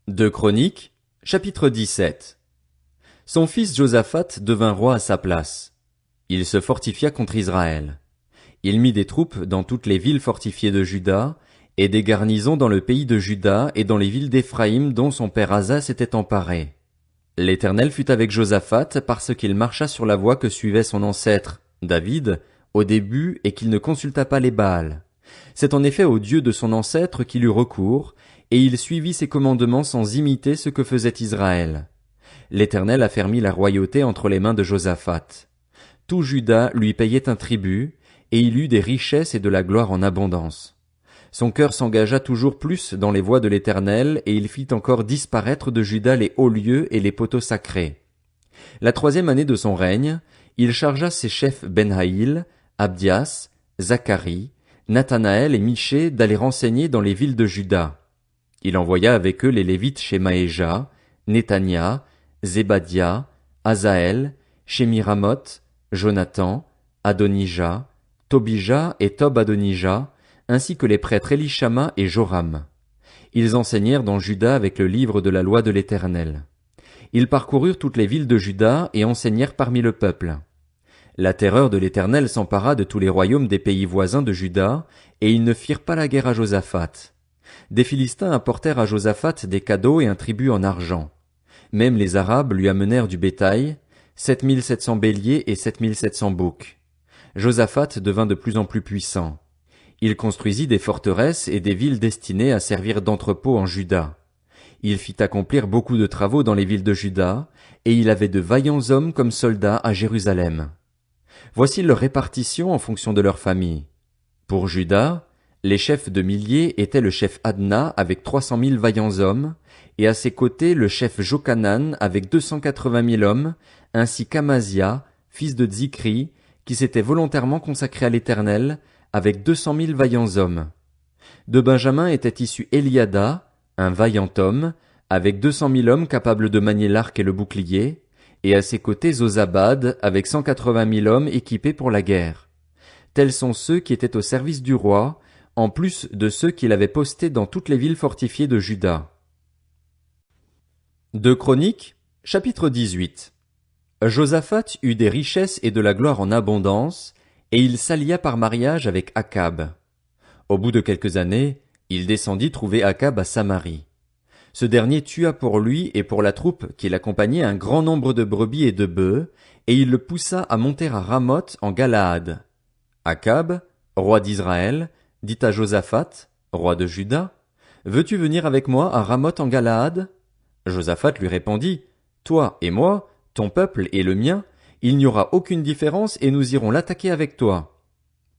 Deux Chroniques, chapitre 17. Son fils Josaphat devint roi à sa place. Il se fortifia contre Israël. Il mit des troupes dans toutes les villes fortifiées de Juda, et des garnisons dans le pays de Juda et dans les villes d'Éphraïm dont son père Asa s'était emparé. L'Éternel fut avec Josaphat parce qu'il marcha sur la voie que suivait son ancêtre, David, au début et qu'il ne consulta pas les Baals. C'est en effet au Dieu de son ancêtre qu'il eut recours, et il suivit ses commandements sans imiter ce que faisait Israël. L'Éternel affermit la royauté entre les mains de Josaphat. Tout Juda lui payait un tribut, et il eut des richesses et de la gloire en abondance. Son cœur s'engagea toujours plus dans les voies de l'Éternel, et il fit encore disparaître de Juda les hauts lieux et les poteaux sacrés. La 3e année de son règne, il chargea ses chefs Ben-Haïl, Abdias, Zacharie, Nathanaël et Michée d'aller renseigner dans les villes de Juda. Il envoya avec eux les Lévites Shemaéja, Néthania, Zébadia, Azaël, Shemiramoth, Jonathan, Adonija, Tobija et Tob-Adonija, ainsi que les prêtres Élishama et Joram. Ils enseignèrent dans Juda avec le livre de la loi de l'Éternel. Ils parcoururent toutes les villes de Juda et enseignèrent parmi le peuple. La terreur de l'Éternel s'empara de tous les royaumes des pays voisins de Juda, et ils ne firent pas la guerre à Josaphat. Des Philistins apportèrent à Josaphat des cadeaux et un tribut en argent. Même les Arabes lui amenèrent du bétail, 7700 béliers et 7700 boucs. Josaphat devint de plus en plus puissant. Il construisit des forteresses et des villes destinées à servir d'entrepôt en Juda. Il fit accomplir beaucoup de travaux dans les villes de Juda, et il avait de vaillants hommes comme soldats à Jérusalem. Voici leur répartition en fonction de leur famille. Pour Juda, les chefs de milliers étaient le chef Adna avec 300 000 vaillants hommes, et à ses côtés le chef Jochanan avec 280 000 hommes, ainsi qu'Amazia, fils de Zikri, qui s'était volontairement consacré à l'Éternel, avec 200 000 vaillants hommes. De Benjamin était issu Eliada, un vaillant homme, avec 200 000 hommes capables de manier l'arc et le bouclier, et à ses côtés Zozabad, avec 180 000 hommes équipés pour la guerre. Tels sont ceux qui étaient au service du roi, en plus de ceux qu'il avait postés dans toutes les villes fortifiées de Juda. Deux Chroniques, chapitre 18. Josaphat eut des richesses et de la gloire en abondance, et il s'allia par mariage avec Akab. Au bout de quelques années, il descendit trouver Akab à Samarie. Ce dernier tua pour lui et pour la troupe qui l'accompagnait un grand nombre de brebis et de bœufs, et il le poussa à monter à Ramoth en Galaad. Akab, roi d'Israël, dit à Josaphat, roi de Juda, « Veux-tu venir avec moi à Ramoth en Galaad ?» Josaphat lui répondit, « Toi et moi, ton peuple et le mien, il n'y aura aucune différence et nous irons l'attaquer avec toi. »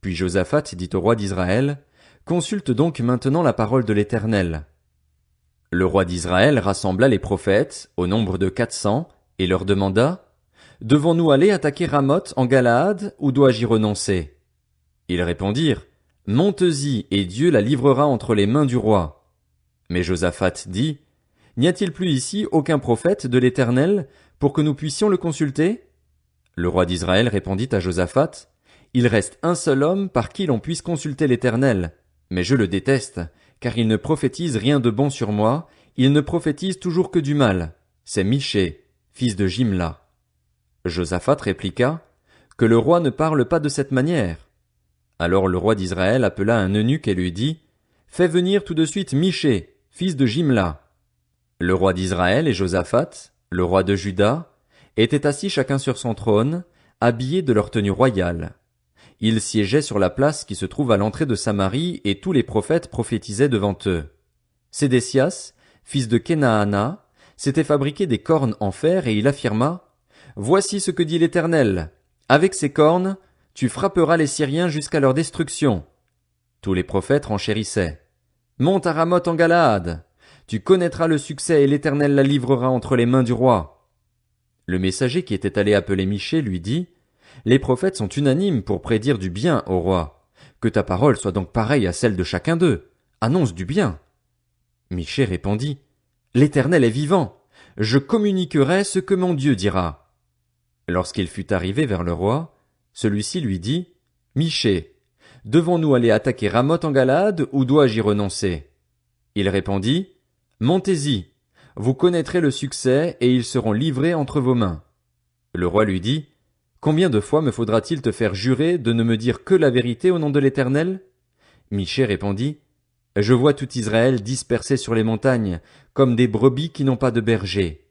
Puis Josaphat dit au roi d'Israël, « Consulte donc maintenant la parole de l'Éternel. » Le roi d'Israël rassembla les prophètes, au nombre de 400, et leur demanda, « Devons-nous aller attaquer Ramoth en Galaad, ou dois-je y renoncer ?» Ils répondirent, « Monte-y, et Dieu la livrera entre les mains du roi. » Mais Josaphat dit, « N'y a-t-il plus ici aucun prophète de l'Éternel, pour que nous puissions le consulter ?» Le roi d'Israël répondit à Josaphat, « Il reste un seul homme par qui l'on puisse consulter l'Éternel, mais je le déteste, car il ne prophétise rien de bon sur moi, il ne prophétise toujours que du mal. C'est Michée, fils de Jimla. » Josaphat répliqua, « Que le roi ne parle pas de cette manière. » Alors le roi d'Israël appela un eunuque et lui dit, « Fais venir tout de suite Michée, fils de Jimla. » Le roi d'Israël et Josaphat, le roi de Juda, étaient assis chacun sur son trône, habillés de leur tenue royale. Ils siégeaient sur la place qui se trouve à l'entrée de Samarie, et tous les prophètes prophétisaient devant eux. Sédécias, fils de Kenaana, s'était fabriqué des cornes en fer, et il affirma, « Voici ce que dit l'Éternel. Avec ces cornes, tu frapperas les Syriens jusqu'à leur destruction. » Tous les prophètes renchérissaient. « Monte à Ramoth en Galaad. Tu connaîtras le succès et l'Éternel la livrera entre les mains du roi. » Le messager qui était allé appeler Michée lui dit, « Les prophètes sont unanimes pour prédire du bien au roi. Que ta parole soit donc pareille à celle de chacun d'eux. Annonce du bien. » Michée répondit, « L'Éternel est vivant. Je communiquerai ce que mon Dieu dira. » Lorsqu'il fut arrivé vers le roi, celui-ci lui dit, « Michée, devons-nous aller attaquer Ramoth en Galaad ou dois-je y renoncer ?» Il répondit, « Montez-y. vous connaîtrez le succès et ils seront livrés entre vos mains. Le roi lui dit, Combien de fois me faudra-t-il te faire jurer de ne me dire que la vérité au nom de l'Éternel? Michée répondit, Je vois tout Israël dispersé sur les montagnes, comme des brebis qui n'ont pas de berger.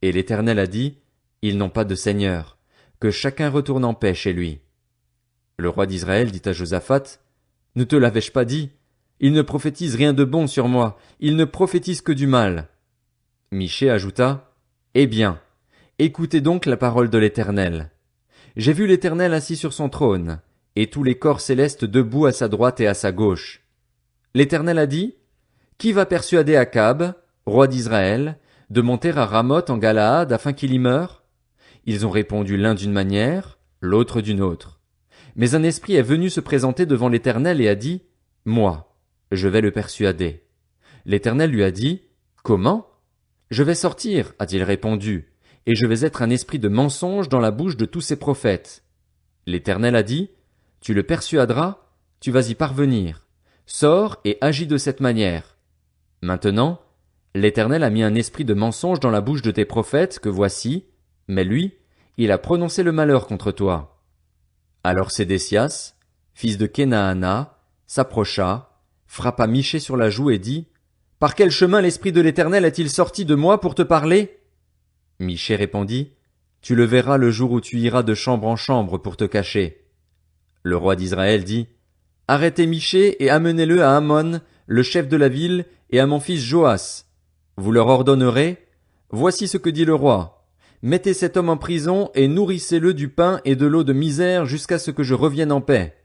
Et l'Éternel a dit, Ils n'ont pas de seigneur, que chacun retourne en paix chez lui. Le roi d'Israël dit à Josaphat, Ne te l'avais-je pas dit? Il ne prophétise rien de bon sur moi, il ne prophétise que du mal. Michée ajouta, Eh bien, écoutez donc la parole de l'Éternel. J'ai vu l'Éternel assis sur son trône, et tous les corps célestes debout à sa droite et à sa gauche. L'Éternel a dit, Qui va persuader Akab, roi d'Israël, de monter à Ramoth en Galaad afin qu'il y meure? Ils ont répondu l'un d'une manière, l'autre d'une autre. Mais un esprit est venu se présenter devant l'Éternel et a dit, Moi, je vais le persuader. L'Éternel lui a dit, Comment? Je vais sortir, a-t-il répondu, et je vais être un esprit de mensonge dans la bouche de tous ses prophètes. L'Éternel a dit, Tu le persuaderas, tu vas y parvenir. Sors et agis de cette manière. Maintenant, l'Éternel a mis un esprit de mensonge dans la bouche de tes prophètes que voici, mais lui, il a prononcé le malheur contre toi. Alors Sédécias, fils de Kenaana, s'approcha, frappa Michée sur la joue et dit, Par quel chemin l'esprit de l'Éternel est-il sorti de moi pour te parler? Michée répondit, Tu le verras le jour où tu iras de chambre en chambre pour te cacher. Le roi d'Israël dit, Arrêtez Michée et amenez-le à Amon, le chef de la ville, et à mon fils Joas. Vous leur ordonnerez, Voici ce que dit le roi. Mettez cet homme en prison et nourrissez-le du pain et de l'eau de misère jusqu'à ce que je revienne en paix.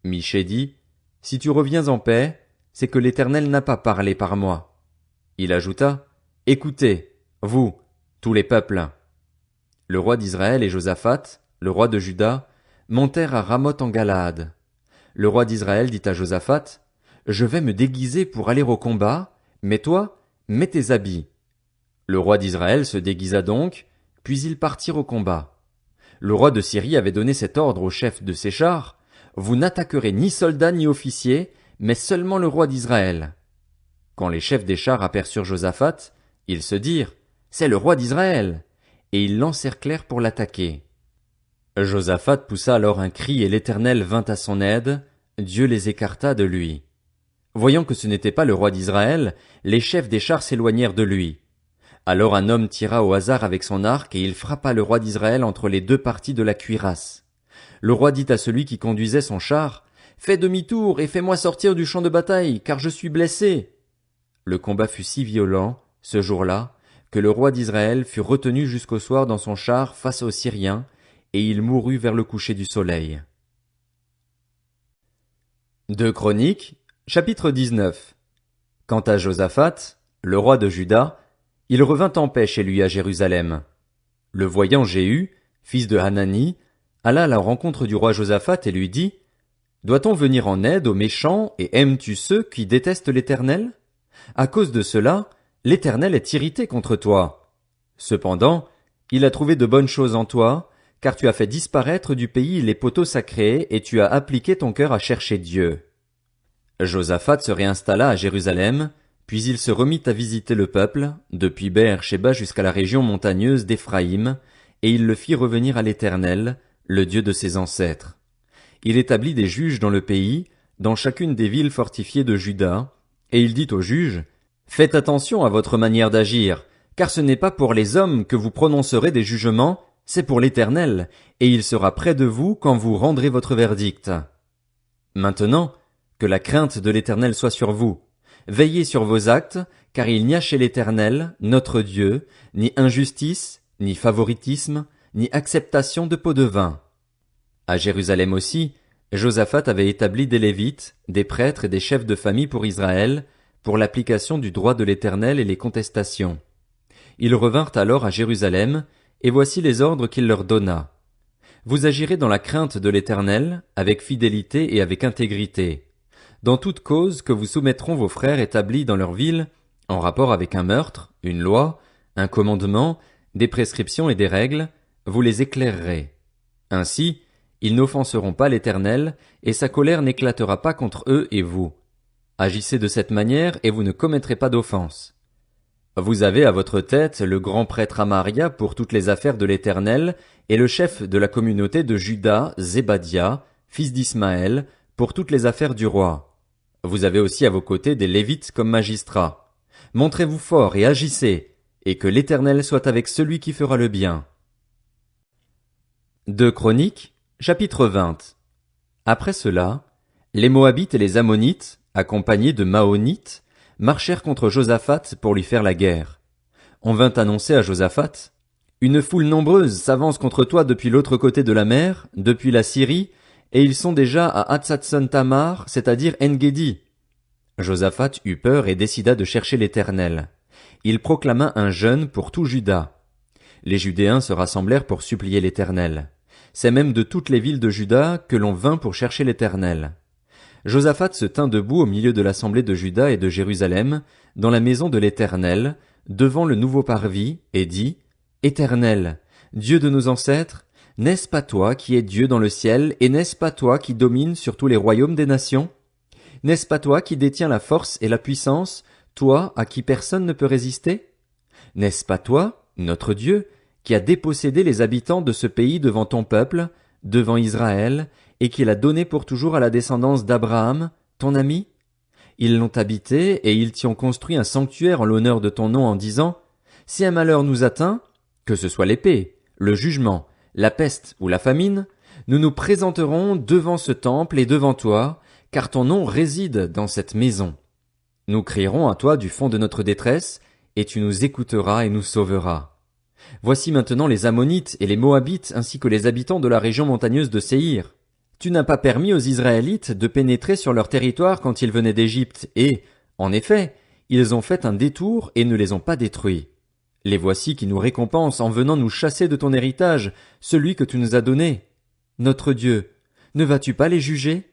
Michée dit, Si tu reviens en paix, c'est que l'Éternel n'a pas parlé par moi. Il ajouta, Écoutez, vous, tous les peuples. Le roi d'Israël et Josaphat, le roi de Juda, montèrent à Ramoth en Galaad. Le roi d'Israël dit à Josaphat, Je vais me déguiser pour aller au combat, mais toi, mets tes habits. Le roi d'Israël se déguisa donc, puis ils partirent au combat. Le roi de Syrie avait donné cet ordre au chef de ses chars, Vous n'attaquerez ni soldats ni officiers, mais seulement le roi d'Israël. Quand les chefs des chars aperçurent Josaphat, ils se dirent, C'est le roi d'Israël, et ils l'encerclèrent pour l'attaquer. Josaphat poussa alors un cri et l'Éternel vint à son aide, Dieu les écarta de lui. Voyant que ce n'était pas le roi d'Israël, les chefs des chars s'éloignèrent de lui. Alors un homme tira au hasard avec son arc et il frappa le roi d'Israël entre les deux parties de la cuirasse. Le roi dit à celui qui conduisait son char, Fais demi-tour et fais-moi sortir du champ de bataille, car je suis blessé. Le combat fut si violent, ce jour-là, que le roi d'Israël fut retenu jusqu'au soir dans son char face aux Syriens, et il mourut vers le coucher du soleil. 2 Chroniques, chapitre 19. Quant à Josaphat, le roi de Juda, il revint en paix chez lui à Jérusalem. Le voyant Jéhu, fils de Hanani, alla à la rencontre du roi Josaphat et lui dit, Doit-on venir en aide aux méchants et aimes-tu ceux qui détestent l'Éternel? À cause de cela, l'Éternel est irrité contre toi. Cependant, il a trouvé de bonnes choses en toi, car tu as fait disparaître du pays les poteaux sacrés et tu as appliqué ton cœur à chercher Dieu. Josaphat se réinstalla à Jérusalem, puis il se remit à visiter le peuple, depuis Beër-Shéba jusqu'à la région montagneuse d'Éphraïm, et il le fit revenir à l'Éternel, le Dieu de ses ancêtres. Il établit des juges dans le pays, dans chacune des villes fortifiées de Juda, et il dit aux juges, Faites attention à votre manière d'agir, car ce n'est pas pour les hommes que vous prononcerez des jugements, c'est pour l'Éternel, et il sera près de vous quand vous rendrez votre verdict. Maintenant, que la crainte de l'Éternel soit sur vous. Veillez sur vos actes, car il n'y a chez l'Éternel, notre Dieu, ni injustice, ni favoritisme, ni acceptation de pots de vin. À Jérusalem aussi, Josaphat avait établi des Lévites, des prêtres et des chefs de famille pour Israël, pour l'application du droit de l'Éternel et les contestations. Ils revinrent alors à Jérusalem, et voici les ordres qu'il leur donna. Vous agirez dans la crainte de l'Éternel, avec fidélité et avec intégrité. Dans toute cause que vous soumettront vos frères établis dans leur ville, en rapport avec un meurtre, une loi, un commandement, des prescriptions et des règles, vous les éclairerez. Ainsi, ils n'offenseront pas l'Éternel, et sa colère n'éclatera pas contre eux et vous. Agissez de cette manière et vous ne commettrez pas d'offense. Vous avez à votre tête le grand prêtre Amaria pour toutes les affaires de l'Éternel, et le chef de la communauté de Juda, Zébadia, fils d'Ismaël, pour toutes les affaires du roi. Vous avez aussi à vos côtés des Lévites comme magistrats. Montrez-vous forts et agissez, et que l'Éternel soit avec celui qui fera le bien. 2 Chroniques, chapitre 20. Après cela, les Moabites et les Ammonites, accompagnés de Maonites, marchèrent contre Josaphat pour lui faire la guerre. On vint annoncer à Josaphat: Une foule nombreuse s'avance contre toi depuis l'autre côté de la mer, depuis la Syrie, et ils sont déjà à Hatsatson Tamar, c'est-à-dire En-Gedi. Josaphat eut peur et décida de chercher l'Éternel. Il proclama un jeûne pour tout Juda. Les Judéens se rassemblèrent pour supplier l'Éternel. C'est même de toutes les villes de Juda que l'on vint pour chercher l'Éternel. Josaphat se tint debout au milieu de l'assemblée de Juda et de Jérusalem, dans la maison de l'Éternel, devant le nouveau parvis, et dit: Éternel, Dieu de nos ancêtres, n'est-ce pas toi qui es Dieu dans le ciel, et n'est-ce pas toi qui domines sur tous les royaumes des nations? N'est-ce pas toi qui détiens la force et la puissance, toi à qui personne ne peut résister? N'est-ce pas toi, notre Dieu, qui a dépossédé les habitants de ce pays devant ton peuple, devant Israël, et qui l'a donné pour toujours à la descendance d'Abraham, ton ami? Ils l'ont habité, et ils t'y ont construit un sanctuaire en l'honneur de ton nom en disant: Si un malheur nous atteint, que ce soit l'épée, le jugement, la peste ou la famine, nous nous présenterons devant ce temple et devant toi, car ton nom réside dans cette maison. Nous crierons à toi du fond de notre détresse, et tu nous écouteras et nous sauveras. Voici maintenant les Ammonites et les Moabites ainsi que les habitants de la région montagneuse de Séhir. Tu n'as pas permis aux Israélites de pénétrer sur leur territoire quand ils venaient d'Égypte et, en effet, ils ont fait un détour et ne les ont pas détruits. Les voici qui nous récompensent en venant nous chasser de ton héritage, celui que tu nous as donné. Notre Dieu, ne vas-tu pas les juger?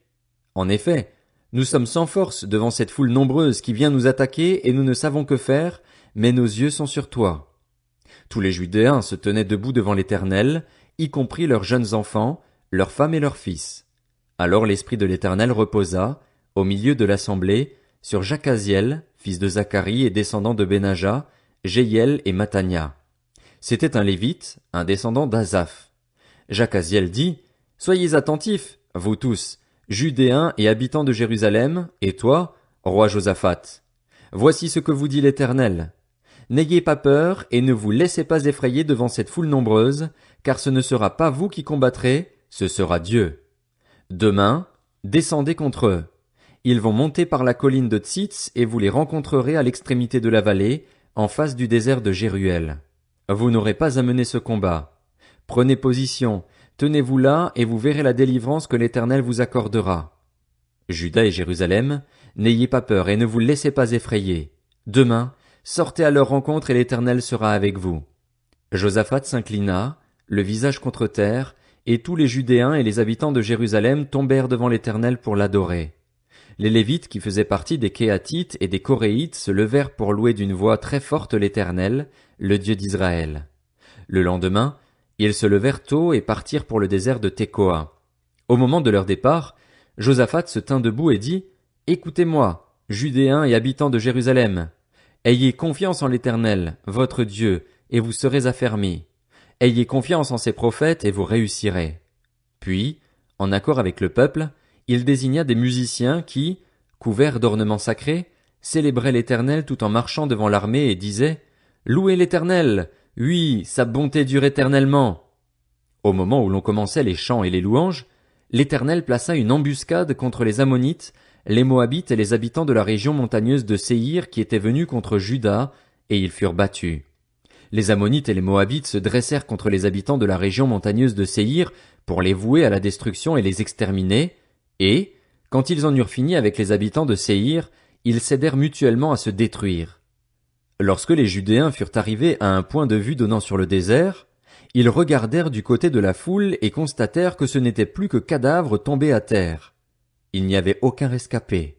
En effet, nous sommes sans force devant cette foule nombreuse qui vient nous attaquer et nous ne savons que faire, mais nos yeux sont sur toi. Tous les Judéens se tenaient debout devant l'Éternel, y compris leurs jeunes enfants, leurs femmes et leurs fils. Alors l'Esprit de l'Éternel reposa, au milieu de l'assemblée, sur Jacaziel, fils de Zacharie et descendant de Benaja, Jéhiel et Matania. C'était un Lévite, un descendant d'Azaph. Jacaziel dit: Soyez attentifs, vous tous, Judéens et habitants de Jérusalem, et toi, roi Josaphat. Voici ce que vous dit l'Éternel. N'ayez pas peur et ne vous laissez pas effrayer devant cette foule nombreuse, car ce ne sera pas vous qui combattrez, ce sera Dieu. Demain, descendez contre eux. Ils vont monter par la colline de Tsitz et vous les rencontrerez à l'extrémité de la vallée, en face du désert de Jéruel. Vous n'aurez pas à mener ce combat. Prenez position, tenez-vous là et vous verrez la délivrance que l'Éternel vous accordera. Juda et Jérusalem, n'ayez pas peur et ne vous laissez pas effrayer. Demain, sortez à leur rencontre et l'Éternel sera avec vous. Josaphat s'inclina, le visage contre terre, et tous les Judéens et les habitants de Jérusalem tombèrent devant l'Éternel pour l'adorer. Les Lévites qui faisaient partie des Kéhatites et des Coréites se levèrent pour louer d'une voix très forte l'Éternel, le Dieu d'Israël. Le lendemain, ils se levèrent tôt et partirent pour le désert de Tekoa. Au moment de leur départ, Josaphat se tint debout et dit: Écoutez-moi, Judéens et habitants de Jérusalem. Ayez confiance en l'Éternel, votre Dieu, et vous serez affermis. Ayez confiance en ses prophètes et vous réussirez. Puis, en accord avec le peuple, il désigna des musiciens qui, couverts d'ornements sacrés, célébraient l'Éternel tout en marchant devant l'armée et disaient: Louez l'Éternel! Oui, sa bonté dure éternellement! Au moment où l'on commençait les chants et les louanges, l'Éternel plaça une embuscade contre les Ammonites, les Moabites et les habitants de la région montagneuse de Séhir qui étaient venus contre Juda, et ils furent battus. Les Ammonites et les Moabites se dressèrent contre les habitants de la région montagneuse de Séhir pour les vouer à la destruction et les exterminer, et, quand ils en eurent fini avec les habitants de Séhir, ils s'aidèrent mutuellement à se détruire. Lorsque les Judéens furent arrivés à un point de vue donnant sur le désert, ils regardèrent du côté de la foule et constatèrent que ce n'était plus que cadavres tombés à terre. Il n'y avait aucun rescapé.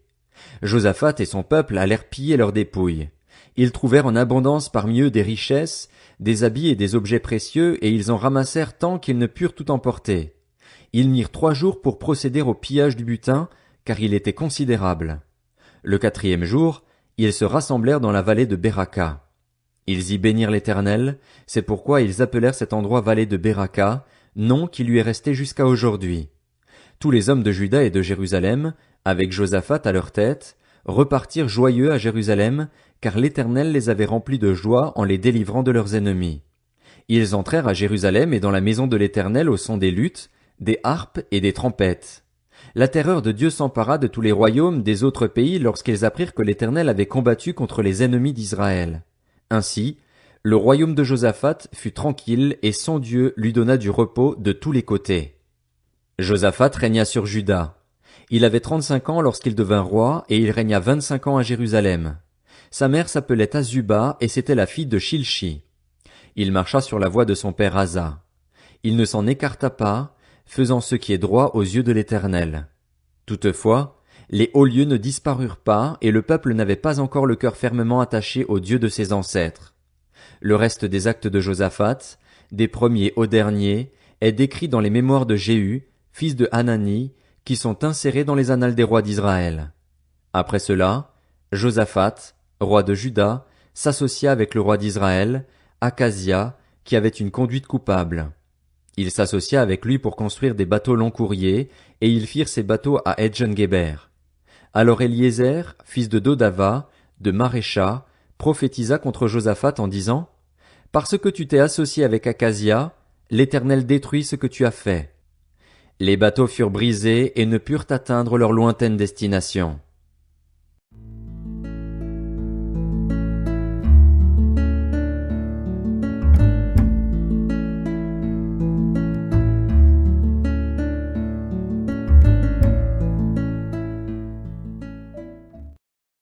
Josaphat et son peuple allèrent piller leurs dépouilles. Ils trouvèrent en abondance parmi eux des richesses, des habits et des objets précieux, et ils en ramassèrent tant qu'ils ne purent tout emporter. Ils mirent 3 jours pour procéder au pillage du butin, car il était considérable. Le 4e jour, ils se rassemblèrent dans la vallée de Beraka. Ils y bénirent l'Éternel, c'est pourquoi ils appelèrent cet endroit vallée de Beraka, nom qui lui est resté jusqu'à aujourd'hui. Tous les hommes de Juda et de Jérusalem, avec Josaphat à leur tête, repartirent joyeux à Jérusalem, car l'Éternel les avait remplis de joie en les délivrant de leurs ennemis. Ils entrèrent à Jérusalem et dans la maison de l'Éternel au son des luttes, des harpes et des trompettes. La terreur de Dieu s'empara de tous les royaumes des autres pays lorsqu'ils apprirent que l'Éternel avait combattu contre les ennemis d'Israël. Ainsi, le royaume de Josaphat fut tranquille et son Dieu lui donna du repos de tous les côtés. Josaphat régna sur Juda. Il avait 35 ans lorsqu'il devint roi et il régna 25 ans à Jérusalem. Sa mère s'appelait Azuba et c'était la fille de Shilchi. Il marcha sur la voie de son père Asa. Il ne s'en écarta pas, faisant ce qui est droit aux yeux de l'Éternel. Toutefois, les hauts lieux ne disparurent pas et le peuple n'avait pas encore le cœur fermement attaché au Dieu de ses ancêtres. Le reste des actes de Josaphat, des premiers aux derniers, est décrit dans les mémoires de Jéhu, fils de Hanani, qui sont insérés dans les annales des rois d'Israël. Après cela, Josaphat, roi de Juda, s'associa avec le roi d'Israël, Akazia, qui avait une conduite coupable. Il s'associa avec lui pour construire des bateaux long courriers, et ils firent ces bateaux à Edjen-Géber. Alors Eliezer, fils de Dodava, de Marécha, prophétisa contre Josaphat en disant: Parce que tu t'es associé avec Akazia, l'Éternel détruit ce que tu as fait. Les bateaux furent brisés et ne purent atteindre leur lointaine destination.